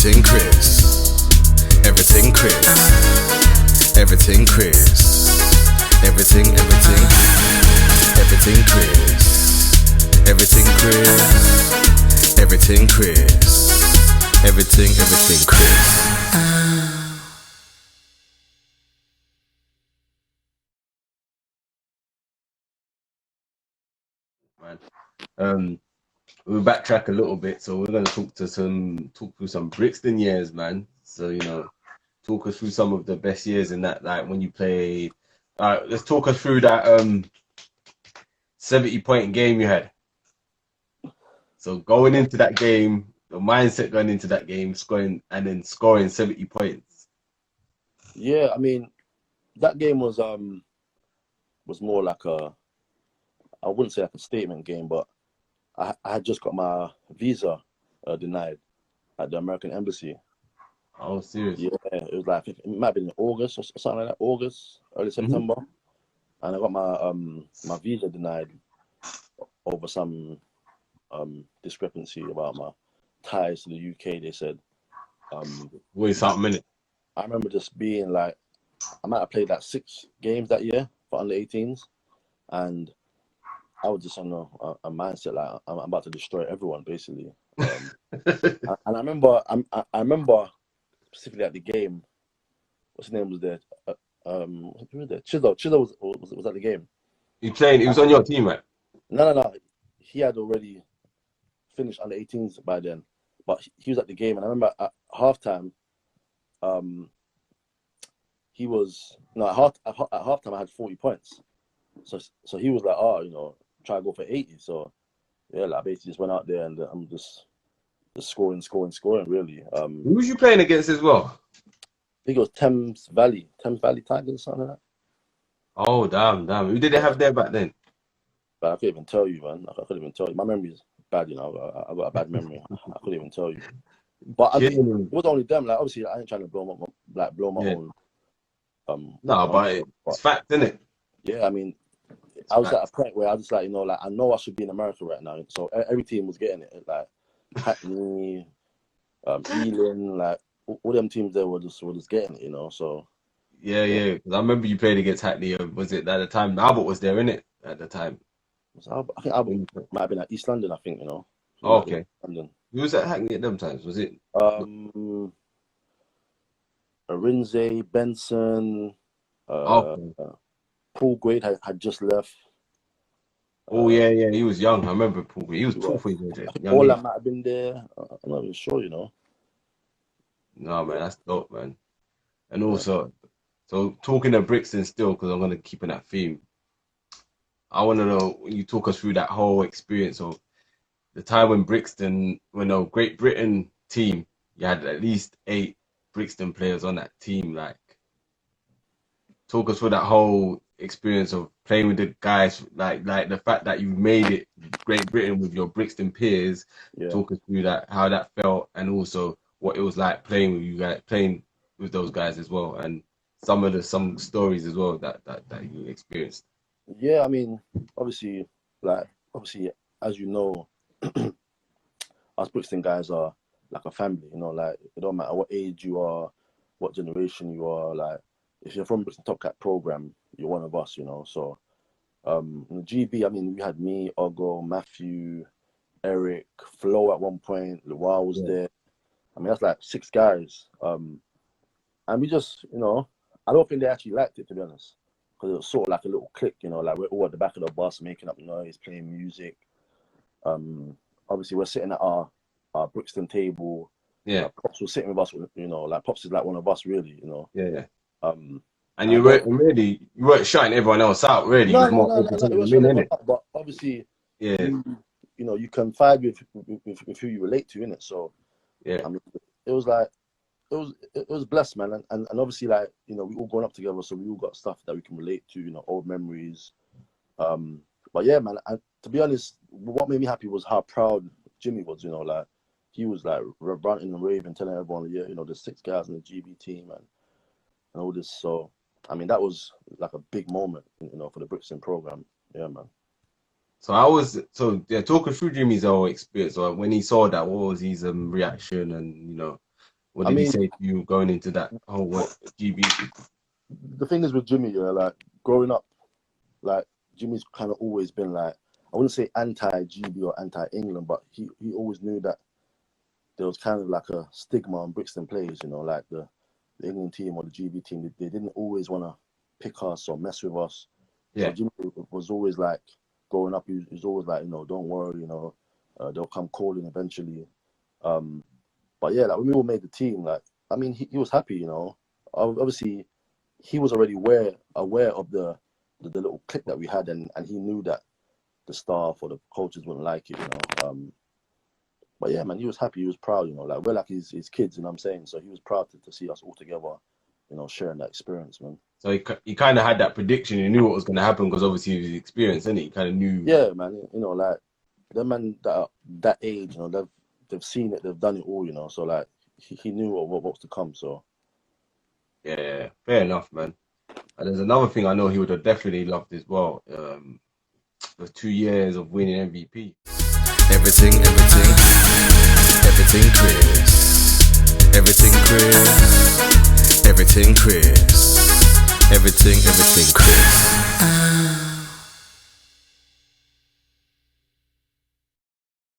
Everything Chris. Everything Chris. Everything Chris. Everything Chris. Everything Chris. Everything Chris. Everything Chris. Man. We'll backtrack a little bit, so we're gonna talk through some Brixton years, man. So talk us through some of the best years in that, like when you played. All right, let's talk us through that 70-point game you had. So going into that game, the mindset going into that game, scoring 70 points. Yeah, I mean, that game was more like I wouldn't say like a statement game, but I had just got my visa denied at the American Embassy. Oh, serious? Yeah, it was like, it might have been in August or something like that, early September. And I got my my visa denied over some discrepancy about my ties to the UK, they said. Wait something minute. I remember just being like, I might have played like 6 games that year for under 18s, and I was just on a mindset like I'm about to destroy everyone, basically. And I remember specifically at the game, what's his name was there? Who was there? Chisel was at the game. He was on your team, right? No. He had already finished under 18s by then, but he was at the game, and I remember at halftime, at halftime I had 40 points. So he was like, try to go for 80. So yeah, like I basically just went out there and I'm just scoring really. Who was you playing against as well? I think it was Thames Valley Tigers or something like that. Oh damn. Who did they have there back then? But I couldn't even tell you, man. I couldn't even tell you. My memory is bad, I got a bad memory. I couldn't even tell you. But I think it was only them. Like obviously I ain't trying to blow my own. No, but it's fact, isn't it? Yeah, I mean, I was at a point where I was like, I know I should be in America right now. So every team was getting it. Like Hackney, Ealing, like all them teams there were just getting it, So yeah. Because I remember you played against Hackney. Was it at the time? Albert was there, innit? At the time. I think Albert might have been at East London. I think Oh, okay. London. Who was at Hackney at them times? Was it? Arinze, Benson, Paul Grade had just left. Oh yeah, he was young. I remember Paul Grade. He was tall for his age. All that might have been there. I'm not even sure, No, man, that's dope, man. And also, so talking of Brixton still, because I'm gonna keep in that theme. I want to know when you talk us through that whole experience of the time when the Great Britain team, you had at least 8 Brixton players on that team. Like, talk us through that whole experience of playing with the guys, like the fact that you made it Great Britain with your Brixton peers. Yeah. Talk us through that, how that felt, and also what it was like playing with you guys, playing with those guys as well, and some stories as well that you experienced. Yeah, I mean, obviously, as you know, us Brixton guys are like a family. Like it don't matter what age you are, what generation you are. Like if you're from Brixton Top Cat program, you're one of us. So in the GB, I mean, we had me, Ogo, Matthew, Eric, Flo at one point. Luau was there. I mean, that's like 6 guys. And we just, I don't think they actually liked it, to be honest. Because it was sort of like a little clique, like we're all at the back of the bus making up noise, playing music. Obviously we're sitting at our Brixton table. Yeah. Pops was sitting with us, like Pops is like one of us, really, Yeah. And you weren't shutting everyone else out, really. No, but obviously, yeah, you confide with who you relate to, innit? So yeah, I mean, it was like. It was blessed, man, and obviously, like, we all grown up together, so we all got stuff that we can relate to, old memories. But yeah, man, to be honest, what made me happy was how proud Jimmy was. Like he was like ranting and raving, telling everyone, there's 6 guys in the GB team and all this. So I mean, that was like a big moment, for the Brixton program. Yeah, man. Talking through Jimmy's whole experience, or when he saw that, what was his reaction, and What I did he mean, say to you going into that whole GB? the thing is with Jimmy, yeah, like growing up, like Jimmy's kind of always been like, I wouldn't say anti-GB or anti-England, but he always knew that there was kind of like a stigma on Brixton players, you know, like the England team or the GB team. They didn't always want to pick us or mess with us. Yeah. So Jimmy was always like, growing up, he was always like, you know, don't worry, you know, they'll come calling eventually. But yeah, like when we all made the team, like, I mean, he was happy, you know. Obviously, he was already aware of the little clique that we had, and he knew that the staff or the coaches wouldn't like it, you know. But yeah, man, he was happy, he was proud, you know. Like, we're like his kids, you know what I'm saying? So he was proud to see us all together, you know, sharing that experience, man. So he kind of had that prediction. He knew what was going to happen because obviously he was experienced, and he kind of knew. Yeah, man, you know, like the man that age, you know, they've seen it, they've done it all, you know. So like he knew what was to come. So Yeah, fair enough, man. And there's another thing I know he would have definitely loved as well. The 2 years of winning MVP. Everything, everything Chris. Everything Chris. Everything Chris. Everything Chris.